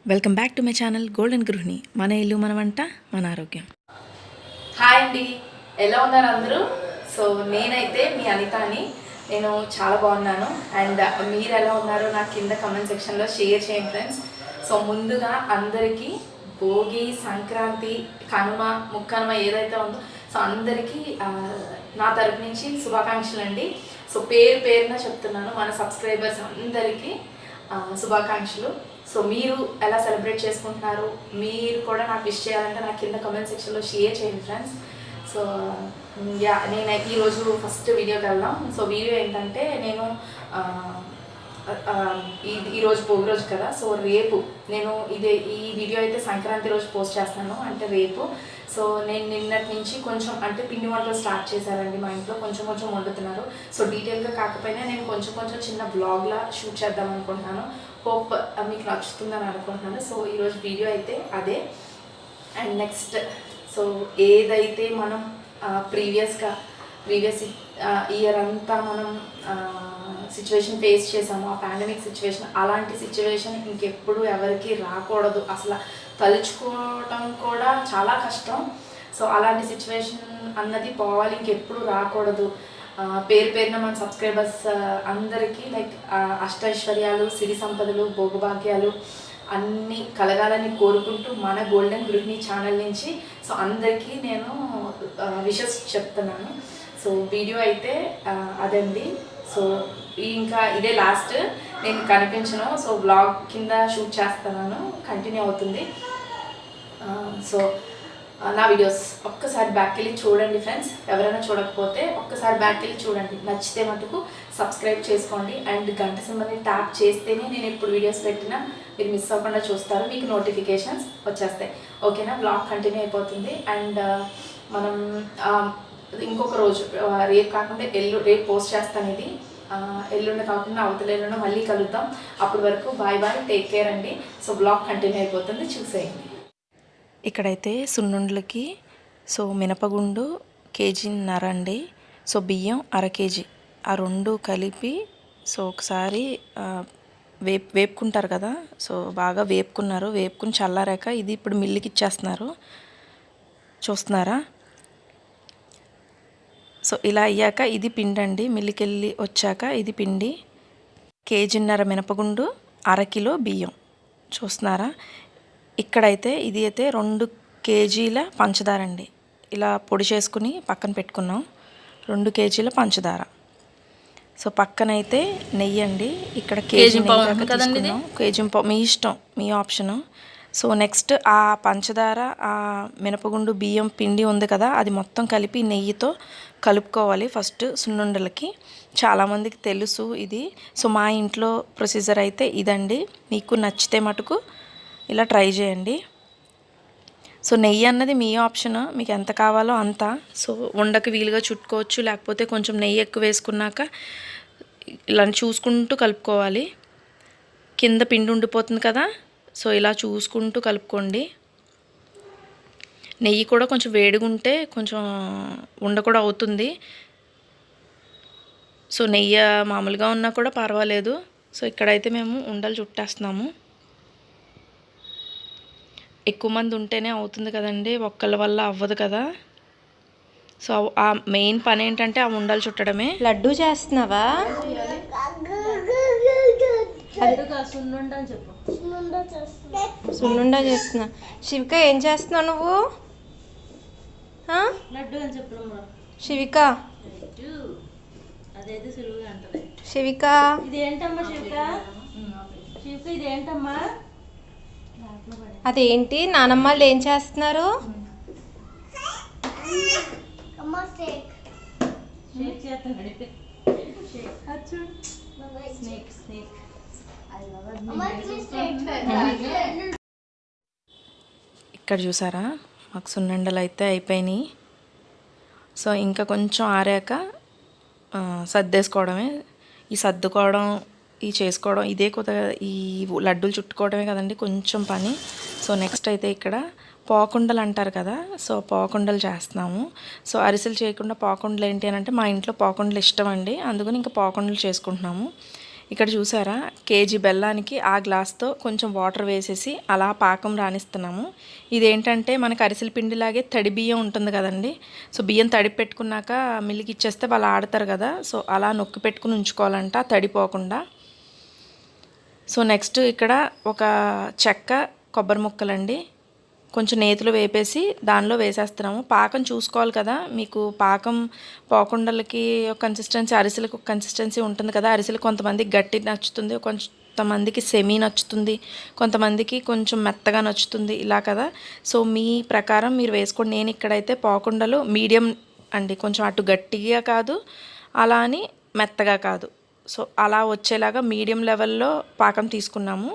Welcome back to my channel golden గృహిణి. మన ఇల్లు మన వంట మన ఆరోగ్యం. హాయ్ అండి, ఎలా ఉన్నారు అందరూ? సో నేనైతే మీ అనితాని. నేను చాలా బాగున్నాను. అండ్ మీరు ఎలా ఉన్నారో నాకు కింద కమెంట్ సెక్షన్లో షేర్ చేయండి ఫ్రెండ్స్. సో ముందుగా అందరికీ భోగి, సంక్రాంతి, కనుమ, ముక్కనుమ ఏదైతే ఉందో సో అందరికీ నా తరపు నుంచి శుభాకాంక్షలు అండి. సో పేరు పేరున చెప్తున్నాను, మన సబ్స్క్రైబర్స్ అందరికీ శుభాకాంక్షలు. సో మీరు ఎలా సెలబ్రేట్ చేసుకుంటున్నారు, మీరు కూడా నాకు విష్ చేయాలంటే నాకు కింద కమెంట్ సెక్షన్లో షేర్ చేయండి ఫ్రెండ్స్. సో నేనైతే ఈరోజు ఫస్ట్ వీడియోకి వెళ్దాం. సో వీడియో ఏంటంటే నేను ఈరోజు భోగి రోజు కదా, సో రేపు నేను ఈ వీడియో అయితే సంక్రాంతి రోజు పోస్ట్ చేస్తాను, అంటే రేపు. సో నేను నిన్నటి నుంచి కొంచెం అంటే పిండి వంటలు స్టార్ట్ చేశారండి మా ఇంట్లో, కొంచెం కొంచెం వండుతున్నారు. సో డీటెయిల్గా కాకపోయినా నేను కొంచెం కొంచెం చిన్న బ్లాగ్లా షూట్ చేద్దాం అనుకుంటున్నాను. హోప్ మీకు నచ్చుతుందని అనుకుంటున్నాను. సో ఈరోజు వీడియో అయితే అదే. అండ్ నెక్స్ట్ సో ఏదైతే మనం ప్రీవియస్ ఇయర్ అంతా మనం సిచ్యువేషన్ ఫేస్ చేసాము, ఆ పాండమిక్ సిచ్యువేషన్, అలాంటి సిచ్యువేషన్ ఇంకెప్పుడు ఎవరికి రాకూడదు. అసలు తలుచుకోవటం కూడా చాలా కష్టం. సో అలాంటి సిచ్యువేషన్ అన్నది పోవాలి, ఇంకెప్పుడు రాకూడదు. పేరు పేరున మన సబ్స్క్రైబర్స్ అందరికీ లైక్ అష్టైశ్వర్యాలు, సిరి సంపదలు, భోగభాగ్యాలు అన్నీ కలగాలని కోరుకుంటూ మన గోల్డెన్ గృహిణి ఛానల్ నుంచి సో అందరికీ నేను విషెస్ చెప్తున్నాను. సో వీడియో అయితే అదండి. సో ఇంకా ఇదే లాస్ట్, నేను కనిపించను. సో బ్లాగ్ కింద షూట్ చేస్తున్నాను, కంటిన్యూ అవుతుంది. సో నా వీడియోస్ ఒక్కసారి బ్యాక్ వెళ్ళి చూడండి ఫ్రెండ్స్. ఎవరైనా చూడకపోతే ఒక్కసారి బ్యాక్ వెళ్ళి చూడండి, నచ్చితే మటుకు సబ్స్క్రైబ్ చేసుకోండి. అండ్ గంట సింబల్ని ట్యాప్ చేస్తేనే నేను ఇప్పుడు వీడియోస్ పెట్టినా మీరు మిస్ అవ్వకుండా చూస్తారు, మీకు నోటిఫికేషన్స్ వచ్చేస్తాయి. ఓకేనా? బ్లాగ్ కంటిన్యూ అయిపోతుంది. అండ్ మనం ఇంకొక రోజు రేపు కాకుండా రేపు పోస్ట్ చేస్తాను ఇది. ఎల్లుండి కాకుండా అవతల ఎల్లుండి మళ్ళీ కలుద్దాం. అప్పటి వరకు బాయ్ బాయ్, టేక్ కేర్ అండి. సో బ్లాగ్ కంటిన్యూ అయిపోతుంది, చూసేయండి. ఇక్కడైతే సున్నుండలకి సో మినపగుండు కేజీన్నర అండి, సో బియ్యం అర కేజీ, ఆ రెండు కలిపి సో ఒకసారి వేపుకుంటారు కదా, సో బాగా వేపుకుని చల్లారాక ఇది ఇప్పుడు మిల్లుకి ఇచ్చేస్తున్నారు, చూస్తున్నారా? సో ఇలా అయ్యాక ఇది పిండి అండి, మిల్లుకి వెళ్ళి వచ్చాక ఇది పిండి. కేజీన్నర మినపగుండు, అరకిలో బియ్యం, చూస్తున్నారా? ఇక్కడైతే ఇది అయితే 2 కేజీల పంచదార అండి, ఇలా పొడి చేసుకుని పక్కన పెట్టుకున్నాం. 2 కేజీల పంచదార. సో పక్కనైతే నెయ్యి అండి, ఇక్కడ కేజీ నెయ్యి తీసుకున్నాం. కేజీ మీ ఇష్టం, మీ ఆప్షను. సో నెక్స్ట్ ఆ పంచదార, ఆ మినపగుండు, బియ్యం పిండి ఉంది కదా, అది మొత్తం కలిపి నెయ్యితో కలుపుకోవాలి ఫస్ట్ సున్నుండలకి. చాలామందికి తెలుసు ఇది. సో మా ఇంట్లో ప్రొసీజర్ అయితే ఇదండి. మీకు నచ్చితే మటుకు ఇలా ట్రై చేయండి. సో నెయ్యి అన్నది మీ ఆప్షన్, మీకు ఎంత కావాలో అంత. సో ఉండకు వీలుగా చుట్టుకోవచ్చు, లేకపోతే కొంచెం నెయ్యి ఎక్కువ వేసుకున్నాక ఇలా చూసుకుంటూ కలుపుకోవాలి. కింద పిండి ఉండిపోతుంది కదా, సో ఇలా చూసుకుంటూ కలుపుకోండి. నెయ్యి కూడా కొంచెం వేడిగా ఉంటే కొంచెం ఉండ కూడా అవుతుంది. సో నెయ్యి మామూలుగా ఉన్నా కూడా పర్వాలేదు. సో ఇక్కడైతే మేము ఉండలు చుట్టేస్తున్నాము. ఎక్కువ మంది ఉంటేనే అవుతుంది కదండి, ఒక్కళ్ళ వల్ల అవ్వదు కదా. సో ఆ మెయిన్ పని ఏంటంటే ఆ ఉండలు చుట్టడమే. లడ్డు చేస్తున్నావా? సున్నుండ చేస్తున్నా. శివిక ఏం చేస్తున్నావు నువ్వు? శివిక, శివిక అదేంటి నానమ్మలు ఏం చేస్తున్నారు? ఇక్కడ చూసారా, మాకు సున్నుండలు అయితే అయిపోయినాయి. సో ఇంకా కొంచెం ఆరాక సర్దేసుకోవడమే. ఈ సర్దుకోవడం, ఈ చేసుకోవడం ఇదే కొద్దిగా, ఈ లడ్డూలు చుట్టుకోవడమే కదండి కొంచెం పని. సో నెక్స్ట్ అయితే ఇక్కడ పోకుండలు అంటారు కదా, సో పోకుండలు చేస్తున్నాము. సో అరిసెలు చేయకుండా పోకుండలు ఏంటి అని అంటే, మా ఇంట్లో పోకుండలు ఇష్టం అండి, అందుకని ఇంకా పోకుండలు చేసుకుంటున్నాము. ఇక్కడ చూసారా కేజీ బెల్లానికి ఆ గ్లాస్తో కొంచెం వాటర్ వేసేసి అలా పాకం రాణిస్తున్నాము. ఇదేంటంటే మనకు అరిసెల పిండిలాగే తడి బియ్యం ఉంటుంది కదండి. సో బియ్యం తడిపి పెట్టుకున్నాక మిల్లికి ఇచ్చేస్తే వాళ్ళు ఆడతారు కదా, సో అలా నొక్కి పెట్టుకుని ఉంచుకోవాలంట తడిపోకుండా. సో నెక్స్ట్ ఇక్కడ ఒక చెక్క కొబ్బరి ముక్కలండి కొంచెం నేతిలో వేపేసి దానిలో వేసేస్తున్నాము. పాకం చూసుకోవాలి కదా, మీకు పాకం పోకుండలకి ఒక కన్సిస్టెన్సీ, అరిసెలకు ఒక కన్సిస్టెన్సీ ఉంటుంది కదా. అరిసెలు కొంతమందికి గట్టి నచ్చుతుంది, కొంతమందికి సెమీ నచ్చుతుంది, కొంతమందికి కొంచెం మెత్తగా నచ్చుతుంది, ఇలా కదా. సో మీ ప్రకారం మీరు వేసుకోండి. నేను ఇక్కడైతే పోకుండలు మీడియం అండి, కొంచెం అటు గట్టిగా కాదు అలా అని మెత్తగా కాదు, సో అలా వచ్చేలాగా మీడియం లెవెల్లో పాకం తీసుకున్నాము.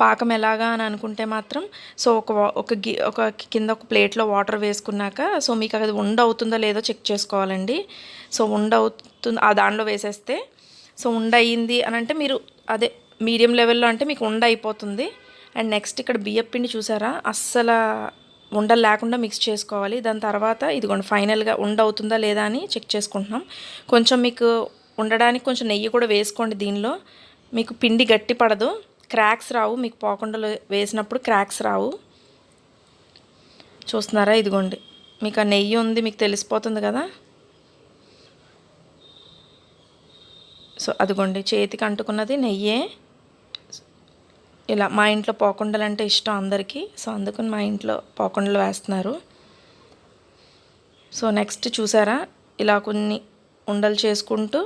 పాకం ఎలాగా అని అనుకుంటే మాత్రం సో ఒక కింద ఒక ప్లేట్లో వాటర్ వేసుకున్నాక సో మీకు అది ఉండ అవుతుందో లేదో చెక్ చేసుకోవాలండి. సో ఉండ అవుతుంది ఆ దానిలో వేసేస్తే, సో ఉండ అయ్యింది అని అంటే మీరు అదే మీడియం లెవెల్లో అంటే మీకు ఉండ అయిపోతుంది. అండ్ నెక్స్ట్ ఇక్కడ బియ్యం పిండి చూసారా, అస్సలు ఉండలు లేకుండా మిక్స్ చేసుకోవాలి. దాని తర్వాత ఇదిగోండి ఫైనల్గా ఉండ అవుతుందా లేదా అని చెక్ చేసుకుంటున్నాం. కొంచెం మీకు ఉండడానికి కొంచెం నెయ్యి కూడా వేసుకోండి దీనిలో, మీకు పిండి గట్టి పడదు, క్రాక్స్ రావు, మీకు పోకుండలు వేసినప్పుడు క్రాక్స్ రావు. చూస్తున్నారా ఇదిగోండి మీకు ఆ నెయ్యి ఉంది, మీకు తెలిసిపోతుంది కదా. సో అదిగోండి చేతికి అంటుకున్నది నెయ్యే. ఇలా మా ఇంట్లో పోకుండలు అంటే ఇష్టం అందరికీ, సో అందుకని మా ఇంట్లో పోకుండలు వేస్తున్నారు. సో నెక్స్ట్ చూసారా ఇలా కొన్ని ఉండలు చేసుకుంటూ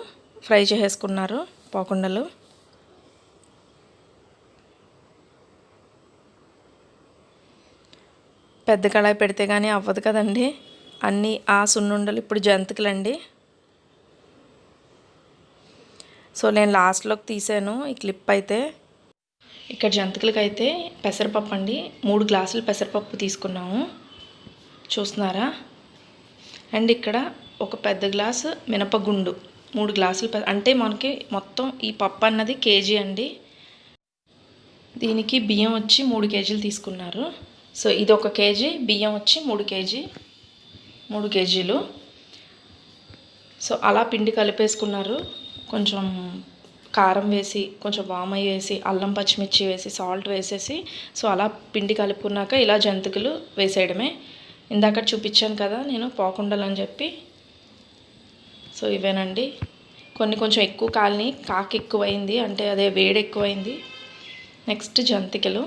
ఫ్రై చేసుకున్నారు పోకుండలు. పెద్ద కళాయి పెడితే కానీ అవ్వదు కదండి, అన్నీ ఆ సున్నుండలు ఇప్పుడు జంతికలండి. సో నేను లాస్ట్లోకి తీసాను ఈ క్లిప్ అయితే. ఇక్కడ జంతికలకి అయితే పెసరపప్పు అండి, 3 గ్లాసులు పెసరపప్పు తీసుకున్నాము చూస్తున్నారా. అండ్ ఇక్కడ ఒక పెద్ద గ్లాసు మినపగుండు, 3 గ్లాసులు అంటే మనకి మొత్తం ఈ పప్పు అన్నది కేజీ అండి. దీనికి బియ్యం వచ్చి 3 కేజీలు తీసుకున్నారు. సో ఇది 1 కేజీ, బియ్యం వచ్చి 3 కేజీలు. సో అలా పిండి కలిపేసుకున్నారు. కొంచెం కారం వేసి, కొంచెం వామయ్య వేసి, అల్లం పచ్చిమిర్చి వేసి, సాల్ట్ వేసేసి సో అలా పిండి కలుపుకున్నాక ఇలా జంతికలు వేసేయడమే. ఇందాక చూపించాను కదా నేను పోకుండలు అని చెప్పి, సో ఇవేనండి. కొంచెం ఎక్కువ కాలని, కాకి ఎక్కువైంది అంటే అదే వేడి ఎక్కువైంది. నెక్స్ట్ జంతికలు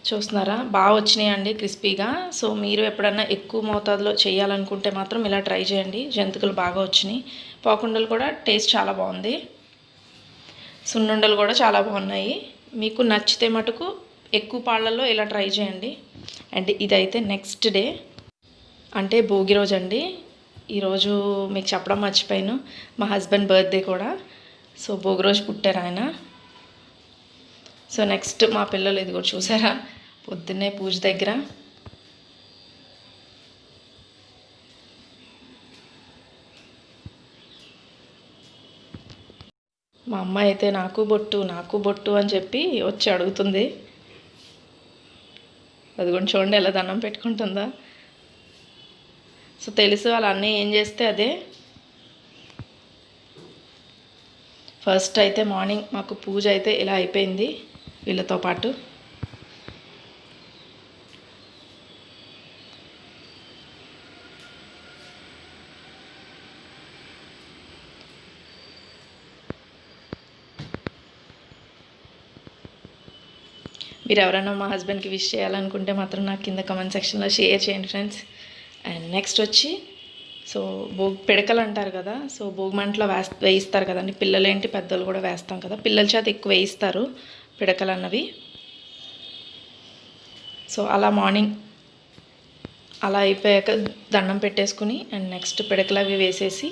చూస్తున్నారా బాగా వచ్చినాయండి క్రిస్పీగా. సో మీరు ఎప్పుడన్నా ఎక్కువ మోతాదులో చేయాలనుకుంటే మాత్రం ఇలా ట్రై చేయండి, జంతికలు బాగా వచ్చినాయి. పోకుండలు కూడా టేస్ట్ చాలా బాగుంది, సున్నుండలు కూడా చాలా బాగున్నాయి. మీకు నచ్చితే మటుకు ఎక్కువ పాళ్ళల్లో ఇలా ట్రై చేయండి. అండ్ ఇదైతే నెక్స్ట్ డే అంటే భోగి రోజు అండి. ఈరోజు మీకు చెప్పడం మర్చిపోయాను, మా హస్బెండ్ బర్త్డే కూడా. సో భోగి రోజు పుట్టారు ఆయన. సో నెక్స్ట్ మా పిల్లలు ఇది కూడా చూసారా పొద్దున్నే పూజ దగ్గర. మా అమ్మ అయితే నాకు బొట్టు అని చెప్పి వచ్చి అడుగుతుంది. అది కూడా చూడండి ఎలా దండం పెట్టుకుంటుందా. సో తెలుసు వాళ్ళ అన్నయ్య ఏం చేస్తే అదే. ఫస్ట్ అయితే మార్నింగ్ మాకు పూజ అయితే ఇలా అయిపోయింది వీళ్ళతో పాటు. మీరు ఎవరైనా మా హస్బెండ్కి విష్ చేయాలనుకుంటే మాత్రం నాకు కింద కామెంట్ సెక్షన్లో షేర్ చేయండి ఫ్రెండ్స్. అండ్ నెక్స్ట్ వచ్చి సో పిడకలు అంటారు కదా, సో భోగిమంటలో వేయిస్తారు కదండి. పిల్లలేంటి పెద్దలు కూడా వేస్తాం కదా, పిల్లల చేత ఎక్కువ వేయిస్తారు పిడకలు అన్నవి. సో అలా మార్నింగ్ అలా అయిపోయాక దండం పెట్టేసుకుని అండ్ నెక్స్ట్ పిడకలు అవి వేసేసి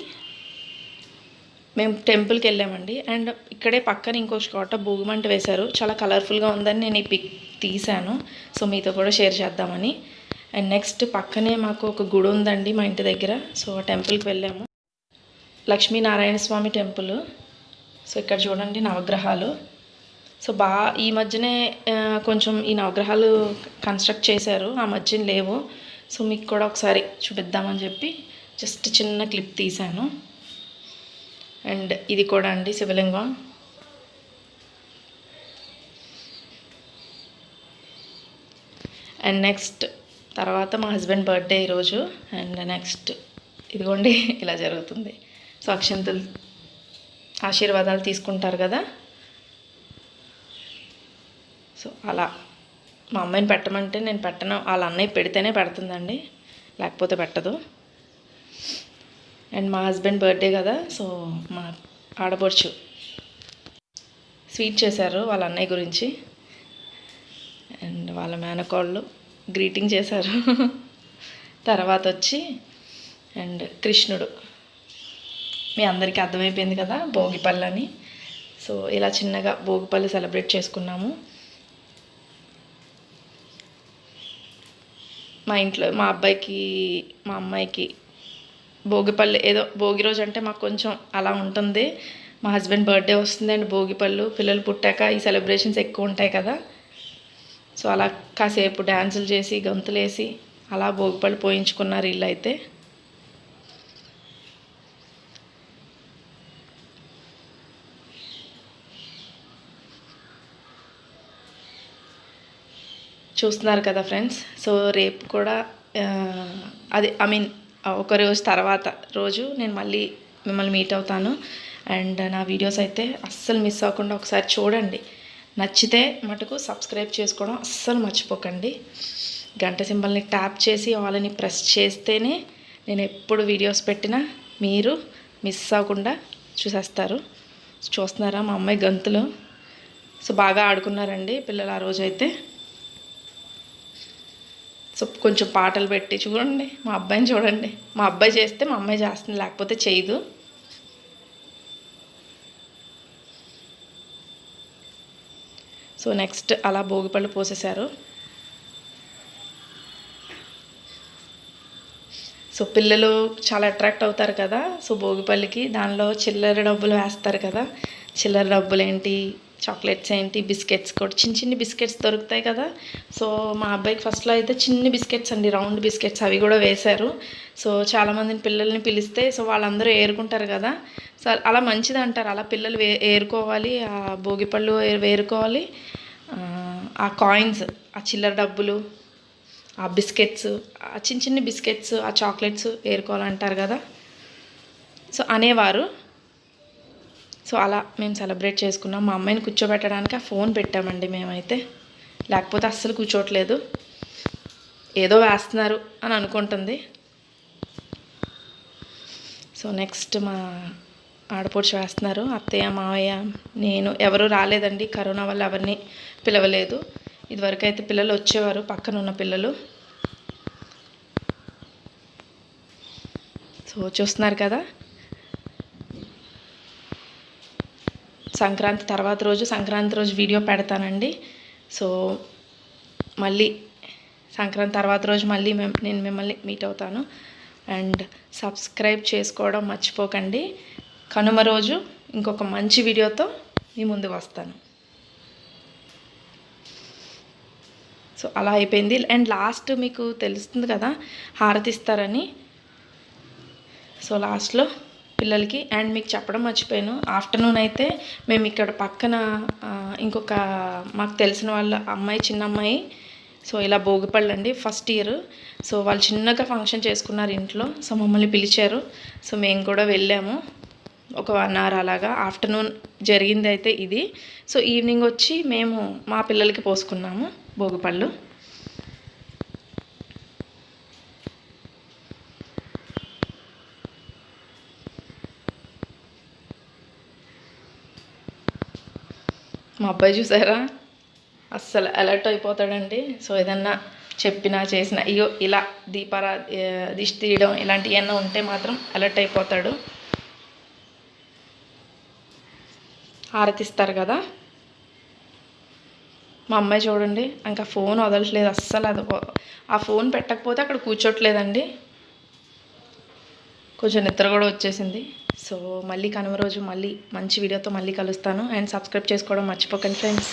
మేము టెంపుల్కి వెళ్ళామండి. అండ్ ఇక్కడే పక్కన ఇంకో చోట భోగిమంట వేశారు, చాలా కలర్ఫుల్గా ఉందని నేను ఈ పిక్ తీశాను, సో మీతో కూడా షేర్ చేద్దామని. అండ్ నెక్స్ట్ పక్కనే మాకు ఒక గుడి ఉందండి మా ఇంటి దగ్గర, సో టెంపుల్కి వెళ్ళాము. లక్ష్మీనారాయణ స్వామి టెంపుల్. సో ఇక్కడ చూడండి నవగ్రహాలు. సో ఈ మధ్యనే కొంచెం ఈ నవగ్రహాలు కన్స్ట్రక్ట్ చేశారు, ఆ మధ్యన లేవు. సో మీకు కూడా ఒకసారి చూపిద్దామని చెప్పి జస్ట్ చిన్న క్లిప్ తీశాను. అండ్ ఇది కూడా అండి శివలింగం. అండ్ నెక్స్ట్ తర్వాత మా హస్బెండ్ బర్త్డే ఈరోజు. అండ్ నెక్స్ట్ ఇదిగోండి ఇలా జరుగుతుంది. సో అక్షంతలు ఆశీర్వాదాలు తీసుకుంటారు కదా. సో అలా మా అమ్మాయిని పెట్టమంటే నేను పెట్టను, వాళ్ళ అన్నయ్య పెడితేనే పెడుతుందండి, లేకపోతే పెట్టదు. అండ్ మా హస్బెండ్ బర్త్డే కదా, సో మా ఆడపడుచు స్వీట్ చేశారు వాళ్ళ అన్నయ్య గురించి. అండ్ వాళ్ళ మేనకోళ్ళు గ్రీటింగ్ చేశారు. తర్వాత వచ్చి అండ్ కృష్ణుడు, మీ అందరికీ అర్థమైపోయింది కదా, భోగిపళ్ళు అని. సో ఇలా చిన్నగా భోగిపళ్ళు సెలబ్రేట్ చేసుకున్నాము. మా ఇంట్లో మా అబ్బాయికి మా అమ్మాయికి భోగిపళ్ళు ఏదో భోగి రోజు అంటే మాకు కొంచెం అలా ఉంటుంది. మా హస్బెండ్ బర్త్డే వస్తుంది అండ్ భోగిపళ్ళు, పిల్లలు పుట్టాక ఈ సెలబ్రేషన్స్ ఎక్కువ ఉంటాయి కదా. సో అలా కాసేపు డ్యాన్సులు చేసి గంతులు వేసి అలా భోగిపళ్ళు పోయించుకున్నారు వీళ్ళు అయితే. చూస్తున్నారు కదా ఫ్రెండ్స్. సో రేపు కూడా అది ఒక రోజు తర్వాత రోజు నేను మళ్ళీ మిమ్మల్ని మీట్ అవుతాను. అండ్ నా వీడియోస్ అయితే అస్సలు మిస్ అవ్వకుండా ఒకసారి చూడండి. నచ్చితే మటుకు సబ్స్క్రైబ్ చేసుకోవడం అస్సలు మర్చిపోకండి. గంట సింబల్ని ట్యాప్ చేసి వాళ్ళని ప్రెస్ చేస్తేనే నేను ఎప్పుడు వీడియోస్ పెట్టినా మీరు మిస్ అవ్వకుండా చూసేస్తారు. చూస్తున్నారా మా అమ్మాయి గంతులు. సో బాగా ఆడుకున్నారండి పిల్లలు ఆ రోజైతే. సో కొంచెం పాటలు పెట్టి చూడండి, మా అబ్బాయిని చూడండి. మా అబ్బాయి చేస్తే మా అమ్మాయి చేస్తుంది, లేకపోతే చేయదు. సో నెక్స్ట్ అలా భోగిపళ్ళు పోసేశారు. సో పిల్లలు చాలా అట్రాక్ట్ అవుతారు కదా. సో భోగిపల్లికి దానిలో చిల్లర డబ్బులు వేస్తారు కదా. చిల్లర డబ్బులు ఏంటి, చాక్లెట్స్ ఏంటి, బిస్కెట్స్ కూడా చిన్ని బిస్కెట్స్ దొరుకుతాయి కదా. సో మా అబ్బాయికి ఫస్ట్లో అయితే చిన్ని బిస్కెట్స్ అండి, రౌండ్ బిస్కెట్స్, అవి కూడా వేశారు. సో చాలామందిని పిల్లల్ని పిలిస్తే సో వాళ్ళందరూ ఏరుకుంటారు కదా. సో అలా మంచిది అంటారు, అలా పిల్లలు ఏరుకోవాలి, ఆ భోగిపళ్ళు వేరుకోవాలి. ఆ కాయిన్స్, ఆ చిల్లర డబ్బులు, ఆ బిస్కెట్స్, ఆ చిన్ని బిస్కెట్స్, ఆ చాక్లెట్స్ ఏరుకోవాలంటారు కదా. సో అనేవారు. సో అలా మేము సెలబ్రేట్ చేసుకున్నాం. మా అమ్మాయిని కూర్చోబెట్టడానికి ఆ ఫోన్ పెట్టామండి మేమైతే, లేకపోతే అస్సలు కూర్చోట్లేదు. ఏదో వేస్తున్నారు అని అనుకుంటుంది. సో నెక్స్ట్ మా ఆడపడుచు వేస్తున్నారు. అత్తయ్య, మావయ్య, నేను, ఎవరు రాలేదండి, కరోనా వల్ల ఎవరిని పిలవలేదు. ఇదివరకు అయితే పిల్లలు వచ్చేవారు, పక్కన ఉన్న పిల్లలు. సో చూస్తున్నారు కదా. సంక్రాంతి రోజు వీడియో పెడతానండి. సో మళ్ళీ సంక్రాంతి తర్వాత రోజు మళ్ళీ నేను మిమ్మల్ని మీట్ అవుతాను. అండ్ సబ్స్క్రైబ్ చేసుకోవడం మర్చిపోకండి. కనుమ రోజు ఇంకొక మంచి వీడియోతో మీ ముందుకు వస్తాను. సో అలా అయిపోయింది. అండ్ లాస్ట్ మీకు తెలుస్తుంది కదా హారతి ఇస్తారని. సో లాస్ట్లో పిల్లలకి. అండ్ మీకు చెప్పడం మర్చిపోయాను, ఆఫ్టర్నూన్ అయితే మేము ఇక్కడ పక్కన ఇంకొక మాకు తెలిసిన వాళ్ళ అమ్మాయి, చిన్న అమ్మాయి, సో ఇలా భోగిపళ్ళు అండి, ఫస్ట్ ఇయర్. సో వాళ్ళు చిన్నగా ఫంక్షన్ చేసుకున్నారు ఇంట్లో. సో మమ్మల్ని పిలిచారు. సో మేము కూడా వెళ్ళాము. ఒక 1 hour అలాగా ఆఫ్టర్నూన్ జరిగింది అయితే ఇది. సో ఈవినింగ్ వచ్చి మేము మా పిల్లలకి పోసుకున్నాము భోగిపళ్ళు. మా అబ్బాయి చూసారా, అస్సలు అలర్ట్ అయిపోతాడండి. సో ఏదన్నా చెప్పినా చేసినా, అయ్యో ఇలా దిష్టి తీయడం ఇలాంటివి ఏమన్నా ఉంటే మాత్రం అలర్ట్ అయిపోతాడు. హారతిస్తారు కదా. మా అమ్మాయి చూడండి, ఇంకా ఫోన్ వదలట్లేదు అస్సలు. అది ఆ ఫోన్ పెట్టకపోతే అక్కడ కూర్చోట్లేదండి. కొంచెం నిద్ర కూడా వచ్చేసింది. సో మళ్ళీ కనుమ రోజు మళ్ళీ మంచి వీడియోతో మళ్ళీ కలుస్తాను. అండ్ సబ్స్క్రైబ్ చేసుకోవడం మర్చిపోకండి ఫ్రెండ్స్.